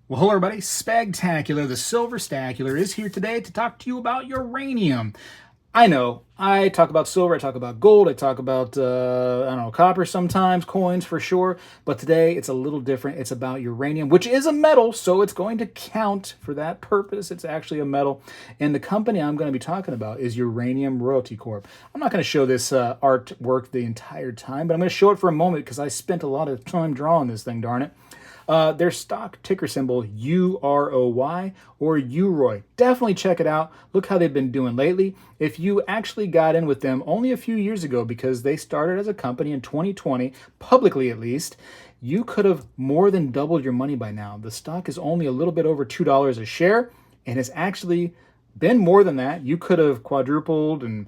Well, hello everybody, Spegtacular, the Silver Stacular, is here today to talk to you about uranium. I know, I talk about silver, I talk about gold, I talk about, I don't know, copper sometimes, coins for sure, but today it's a little different. It's about uranium, which is a metal, so it's going to count for that purpose. It's actually a metal, and the company I'm going to be talking about is Uranium Royalty Corp. I'm not going to show this artwork the entire time, but I'm going to show it for a moment because I spent a lot of time drawing this thing, darn it. Their stock ticker symbol UROY or UROY. Definitely check it out. Look how they've been doing lately. If you actually got in with them only a few years ago, because they started as a company in 2020, publicly at least, you could have more than doubled your money by now. The stock is only a little bit over $2 a share, and it's actually been more than that. You could have quadrupled and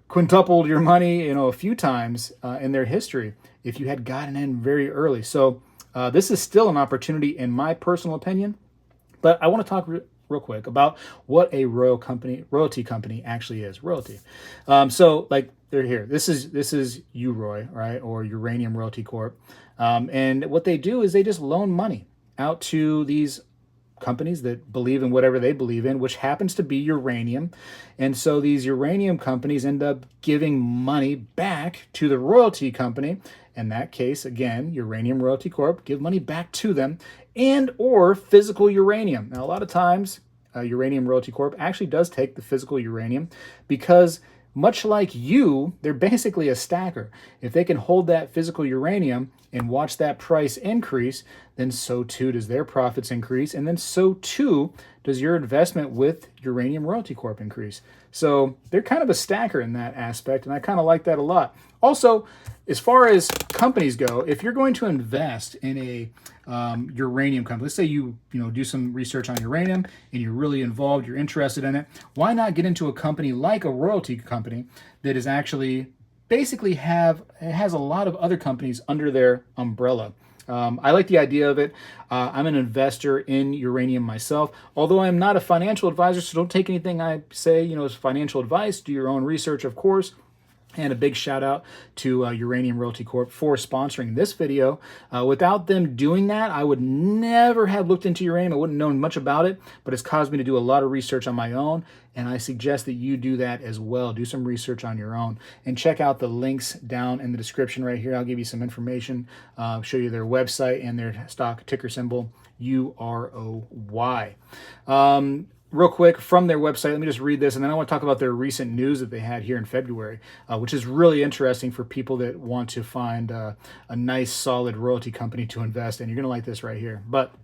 quintupled your money, a few times in their history if you had gotten in very early. So this is still an opportunity, in my personal opinion, but I want to talk real quick about what a royalty company actually is. Royalty. So, like, they're here. This is UROY, right, or Uranium Royalty Corp, and what they do is they just loan money out to these companies that believe in whatever they believe in, which happens to be uranium. And so these uranium companies end up giving money back to the royalty company. In that case, again, Uranium Royalty Corp, give money back to them, and or physical uranium. Now, a lot of times, Uranium Royalty Corp actually does take the physical uranium because, much like you, they're basically a stacker. If they can hold that physical uranium and watch that price increase, then so too does their profits increase, and then so too does your investment with Uranium Royalty Corp increase. So they're kind of a stacker in that aspect, and I kind of like that a lot. Also, as far as companies go, if you're going to invest in a uranium company, let's say you do some research on uranium and you're really involved, you're interested in it, why not get into a company like a royalty company that is actually basically has a lot of other companies under their umbrella. I like the idea of it. I'm an investor in uranium myself, although I'm not a financial advisor, so don't take anything I say, as financial advice. Do your own research, of course. And a big shout out to Uranium Royalty Corp for sponsoring this video. Without them doing that, I would never have looked into uranium. I wouldn't have known much about it, but it's caused me to do a lot of research on my own. And I suggest that you do that as well. Do some research on your own and check out the links down in the description right here. I'll give you some information, show you their website and their stock ticker symbol, UROY. Real quick from their website, let me just read this, and then I want to talk about their recent news that they had here in February, which is really interesting for people that want to find a nice, solid royalty company to invest in. You're going to like this right here. But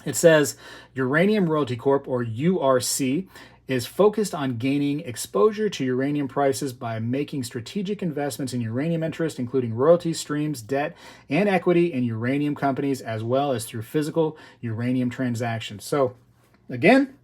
it says, Uranium Royalty Corp, or URC, is focused on gaining exposure to uranium prices by making strategic investments in uranium interest, including royalties, streams, debt, and equity in uranium companies, as well as through physical uranium transactions. So, again,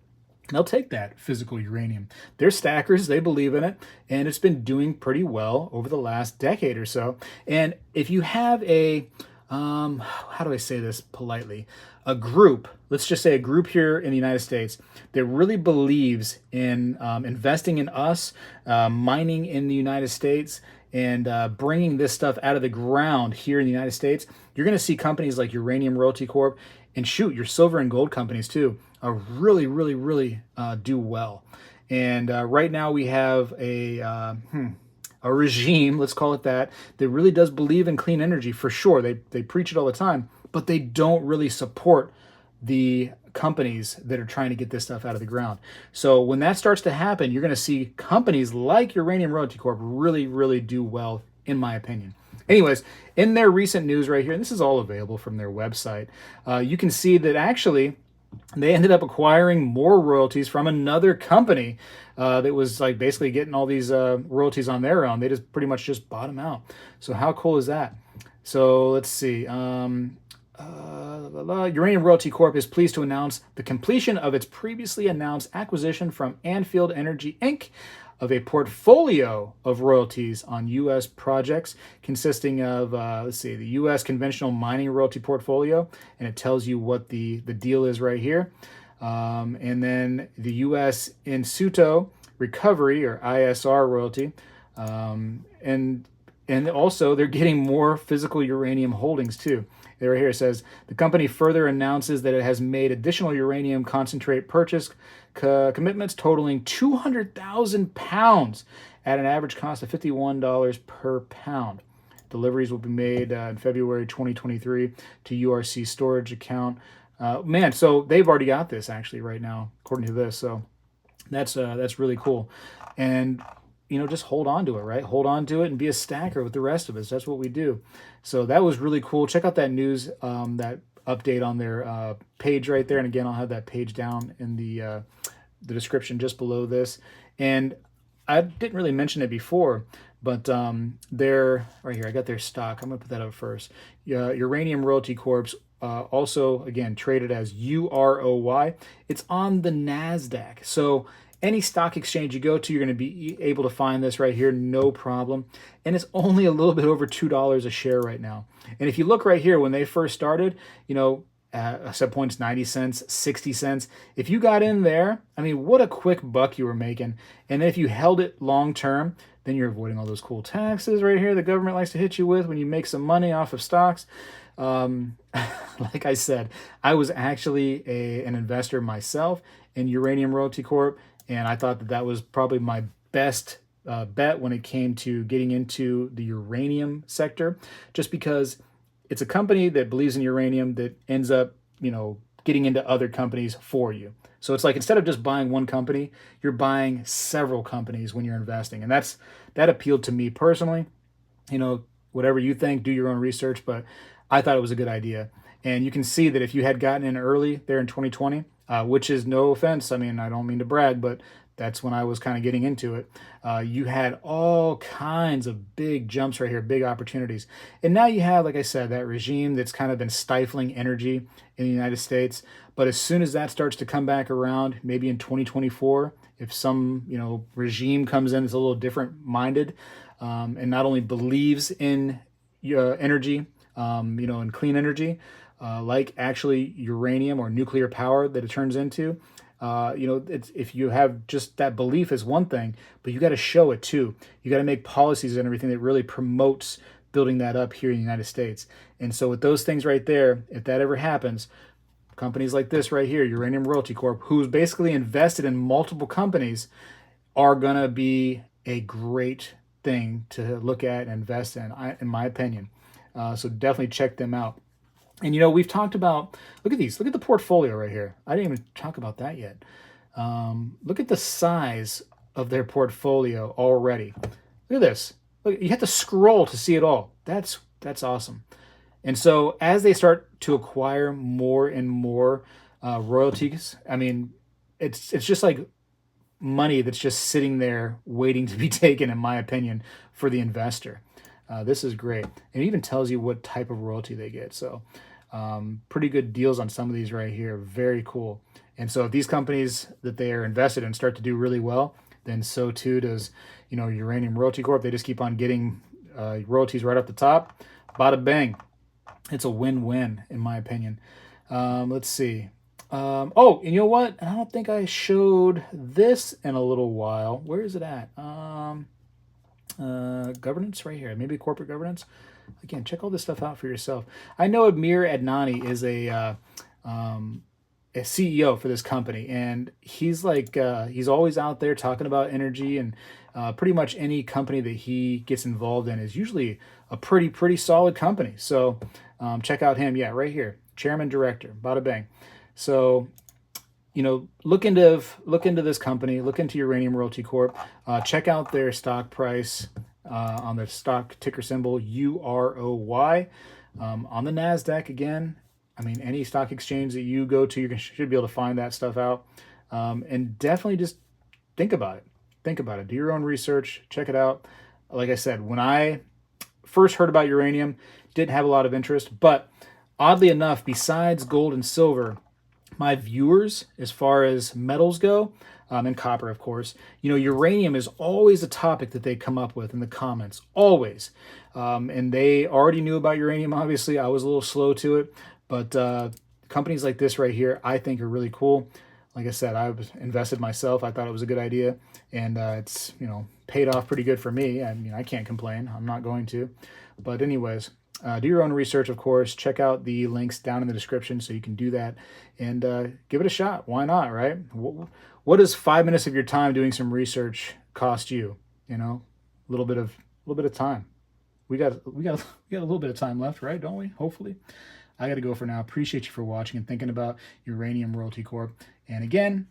they'll take that physical uranium. They're stackers, they believe in it, and it's been doing pretty well over the last decade or so. And if you have a, how do I say this politely? A group, let's just say a group here in the United States that really believes in investing in us, mining in the United States, and bringing this stuff out of the ground here in the United States, you're going to see companies like Uranium Royalty Corp, and shoot, your silver and gold companies too, really do well. And right now we have a regime, let's call it that really does believe in clean energy for sure. They preach it all the time, but they don't really support the companies that are trying to get this stuff out of the ground. So when that starts to happen, you're going to see companies like Uranium Royalty Corp really do well, in my opinion. Anyways, in their recent news right here, and this is all available from their website, you can see that actually they ended up acquiring more royalties from another company that was like basically getting all these royalties on their own. They just pretty much just bought them out. So how cool is that? So let's see. Uranium Royalty Corp is pleased to announce the completion of its previously announced acquisition from Anfield Energy Inc. of a portfolio of royalties on U.S. projects consisting of, the U.S. conventional mining royalty portfolio, and it tells you what the deal is right here. And then the U.S. in situ recovery, or ISR royalty, and also they're getting more physical uranium holdings too. Right here it says, the company further announces that it has made additional uranium concentrate purchase commitments totaling 200,000 pounds at an average cost of $51 per pound. Deliveries will be made in February 2023 to URC storage account. Man, so they've already got this actually right now, according to this. So that's really cool. And just hold on to it, right? Hold on to it and be a stacker with the rest of us. That's what we do. So that was really cool. Check out that news, that update on their page right there. And again, I'll have that page down in the description just below this. And I didn't really mention it before, but they're right here. I got their stock. I'm gonna put that up first. Uranium Royalty Corp. Also, again, traded as UROY. It's on the NASDAQ. So any stock exchange you go to, you're going to be able to find this right here, no problem. And it's only a little bit over $2 a share right now. And if you look right here, when they first started, set points 90 cents, 60 cents. If you got in there, I mean, what a quick buck you were making. And if you held it long term, then you're avoiding all those cool taxes right here the government likes to hit you with when you make some money off of stocks. Like I said, I was actually an investor myself in Uranium Royalty Corp. And I thought that was probably my best bet when it came to getting into the uranium sector, just because it's a company that believes in uranium that ends up, getting into other companies for you. So it's like, instead of just buying one company, you're buying several companies when you're investing. And that appealed to me personally. Whatever you think, do your own research, but I thought it was a good idea. And you can see that if you had gotten in early there in 2020, which is no offense, I mean, I don't mean to brag, but that's when I was kind of getting into it. You had all kinds of big jumps right here, big opportunities. And now you have, like I said, that regime that's kind of been stifling energy in the United States. But as soon as that starts to come back around, maybe in 2024, if some, regime comes in that's a little different minded, and not only believes in energy, and clean energy, like actually uranium or nuclear power that it turns into. If you have just that belief is one thing, but you got to show it too. You got to make policies and everything that really promotes building that up here in the United States. And so with those things right there, if that ever happens, companies like this right here, Uranium Royalty Corp., who's basically invested in multiple companies, are going to be a great thing to look at and invest in my opinion. So definitely check them out. And, we've talked about, look at these, look at the portfolio right here. I didn't even talk about that yet. Look at the size of their portfolio already. Look at this. Look, you have to scroll to see it all. That's awesome. And so as they start to acquire more and more royalties, I mean, it's just like money that's just sitting there waiting to be taken, in my opinion, for the investor. This is great. It even tells you what type of royalty they get. So pretty good deals on some of these right here. Very cool. And so if these companies that they are invested in start to do really well, then so too does, Uranium Royalty Corp. They just keep on getting royalties right off the top. Bada bang. It's a win-win, in my opinion. Let's see. And you know what? I don't think I showed this in a little while. Where is it at? Governance right here. Maybe corporate governance. Again, check all this stuff out for yourself. I know Amir Adnani is a CEO for this company, and he's like he's always out there talking about energy, and pretty much any company that he gets involved in is usually a pretty solid company. So check out him. Yeah, right here, chairman director. Bada bang. So look into this company. Look into Uranium Royalty Corp. Check out their stock price on the stock ticker symbol UROY on the NASDAQ again. I mean, any stock exchange that you go to, you should be able to find that stuff out. And definitely just think about it. Think about it. Do your own research. Check it out. Like I said, when I first heard about uranium, didn't have a lot of interest. But oddly enough, besides gold and silver, my viewers, as far as metals go, and copper, of course, uranium is always a topic that they come up with in the comments, always. And they already knew about uranium, obviously. I was a little slow to it, but companies like this right here, I think are really cool. Like I said, I've invested myself. I thought it was a good idea, and it's, paid off pretty good for me. I mean, I can't complain. I'm not going to. But anyways, Do your own research, of course. Check out the links down in the description so you can do that and give it a shot. Why not, right? What does 5 minutes of your time doing some research cost you? You know, a little bit of time. We got a little bit of time left, right? Don't we? Hopefully. I got to go for now. Appreciate you for watching and thinking about Uranium Royalty Corp. And again,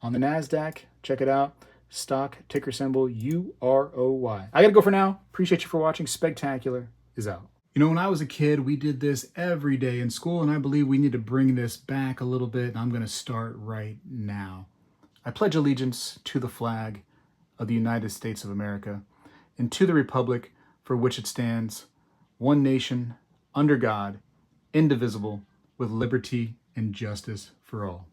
on the NASDAQ, check it out. Stock ticker symbol UROY. I got to go for now. Appreciate you for watching. Spegtacular is out. You know, when I was a kid, we did this every day in school, and I believe we need to bring this back a little bit, and I'm going to start right now. I pledge allegiance to the flag of the United States of America and to the republic for which it stands, one nation, under God, indivisible, with liberty and justice for all.